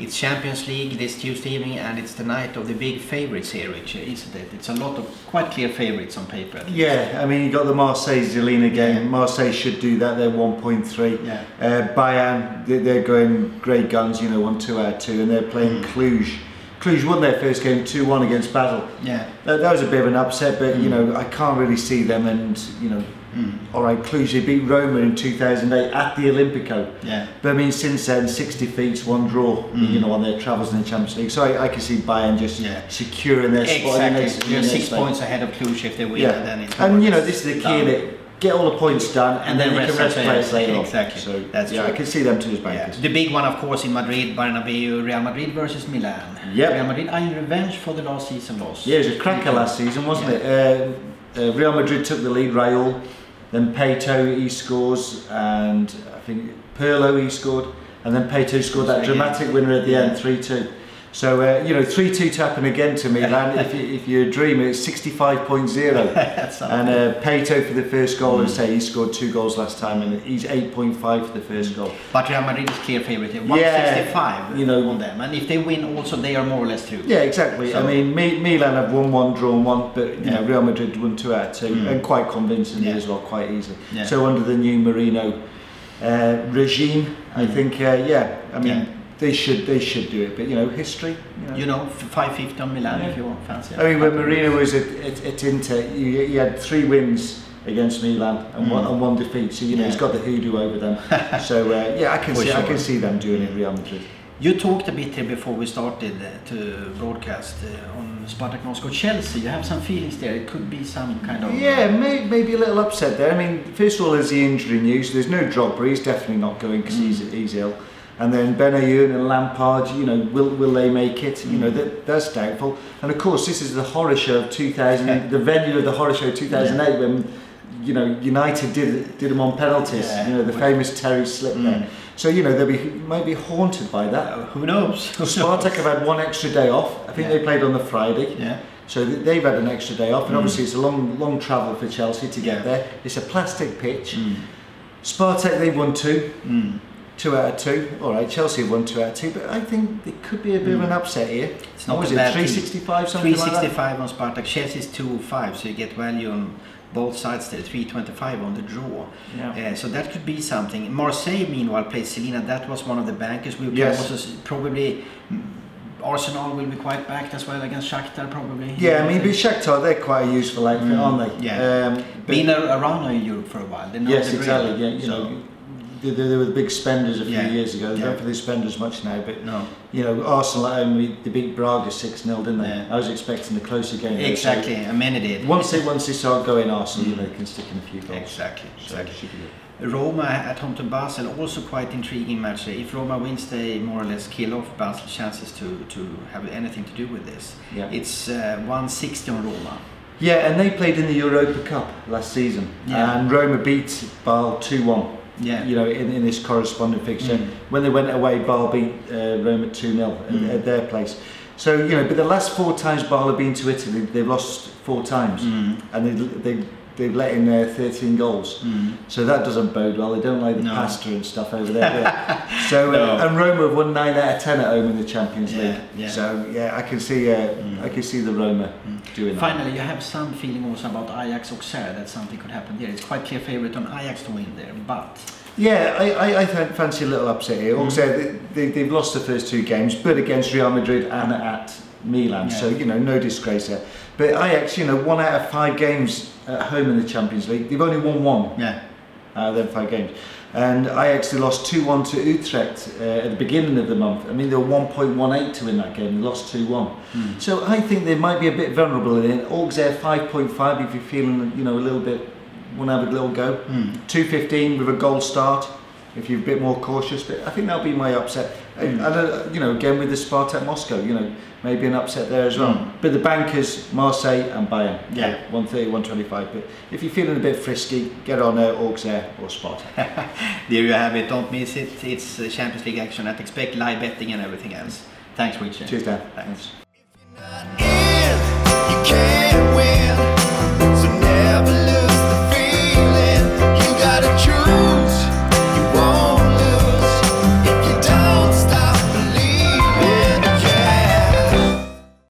It's Champions League this Tuesday evening, and it's the night of the big favourites here, Richie, isn't it? It's a lot of quite clear favourites on paper. Yeah, I mean, you got the Marseille Zilina game. Yeah. Marseille should do that. They're 1.3. Yeah. Bayern, they're going great guns. You know, 1-2 out 2, and they're playing Cluj. Cluj won their first game 2-1 against Basel. Yeah. That was a bit of an upset, but you know, I can't really see them. And you know, all right, Cluj, they beat Roma in 2008 at the Olimpico. Yeah. But I mean, since then, 6 defeats, 1 draw. You know, on their travels in the Champions League. So I can see Bayern just securing their spot. Exactly. They're 6 points ahead of Cluj if they win. Yeah. And then it's and you know, this is the key in it. Get all the points done, and then you can rest players later on. Exactly. So that's true. I can see them too as bankers. Yeah. The big one, of course, in Madrid, Bernabeu, Real Madrid versus Milan. Yep. Real Madrid are in revenge for the last season loss. Yeah, it was a cracker last season, wasn't it? Real Madrid took the lead, Raul, then Peito, he scores, and I think Pirlo, he scored, and then Peito scored that dramatic winner at the end, 3-2. So, you know, 3-2 to happen again to Milan. If you're a dreamer, it's 65.0. And Peito for the first goal, and say he scored 2 goals last time, and he's 8.5 for the first goal. But Real Madrid is clear favourite here, 165 you know, on them. And if they win also, they are more or less through. Yeah, exactly. So, I mean, Milan have won 1, drawn 1, but you know, Real Madrid won 2 out of 2, and quite convincingly as well, quite easily. Yeah. So under the new Mourinho regime, I think, I mean, they should do it, but you know, history. You know 550 on Milan if you want fancy. I mean, when Mourinho was at Inter, he had 3 wins against Milan and 1 defeat. So you know, he's got the hoodoo over them. So I can see them doing it. Real Madrid. You talked a bit here before we started to broadcast on Spartak Moscow-Chelsea. You have some feelings there. It could be some kind of maybe a little upset there. I mean, first of all, there's the injury news. There's no Drogba. He's definitely not going because he's ill. And then Bernabeu and Lampard, you know, will they make it? You know, that's doubtful. And of course, this is the horror show of 2000, the venue of the horror show of 2008 when, you know, United did them on penalties. You know, the famous Terry slip there. So you know, might be haunted by that. Who knows? Spartak have had 1 extra day off. I think they played on the Friday. So they've had an extra day off, and obviously it's a long travel for Chelsea to get there. It's a plastic pitch. Spartak, they've won 2. 2 out of 2. All right, Chelsea have won 2 out of 2, but I think it could be a bit of an upset here. It's not was it 365 something 365 on Spartak. Chelsea's 205, so you get value on both sides there. 325 on the draw. So that could be something. Marseille, meanwhile, plays Zilina. That was one of the bankers. We also probably. Arsenal will be quite backed as well against Shakhtar, probably. Yeah, I mean, but Shakhtar, they're quite a useful outfit, aren't they? Yeah. Been around in Europe for a while. They know exactly. Yeah, you know. They were the big spenders a few years ago. They don't really spend as much now, but you know, Arsenal at home, they beat Braga 6-0, didn't they? I was expecting a closer game. Exactly, and many did. Once they start going Arsenal, you know, they can stick in a few goals. Exactly. Roma at home to Basel, also quite intriguing match. If Roma wins, they more or less kill off Basel's chances to have anything to do with this. It's 160 on Roma. Yeah, and they played in the Europa Cup last season, and Roma beat Basel 2-1. You know, in this corresponding fixture, when they went away, Basel beat Roma 2-0 at their place. So you know, but the last 4 times Basel have been to Italy, they've lost 4 times, and they've let in 13 goals. So that doesn't bode well. They don't like the pasta and stuff over there. So and Roma have won 9 out of 10 at home in the Champions League. So I can see the Roma doing that. Finally, you have some feeling also about Ajax-Auxerre that something could happen there. It's quite clear favourite on Ajax to win there, but. Yeah, I fancy a little upset here. Auxerre, they've lost the first 2 games, but against Real Madrid and at Milan. So you know, no disgrace there. But Ajax, you know, 1 out of 5 games at home in the Champions League. They've only won 1 out of them 5 games. And Ajax, they lost 2-1 to Utrecht at the beginning of the month. I mean, they were 1.18 to win that game. They lost 2-1. So I think they might be a bit vulnerable in it. Auxerre 5.5 if you're feeling, you know, a little bit, want to have a little go. 2.15 with a goal start if you're a bit more cautious. But I think that'll be my upset. And you know, again with the Spartak Moscow, you know, maybe an upset there as well. But the bankers, Marseille and Bayern, 130, 125. But if you're feeling a bit frisky, get on Auxerre or Spartak. There you have it. Don't miss it. It's Champions League action at Expekt, live betting and everything else. Thanks, Richie. Cheers, Dan. Thanks.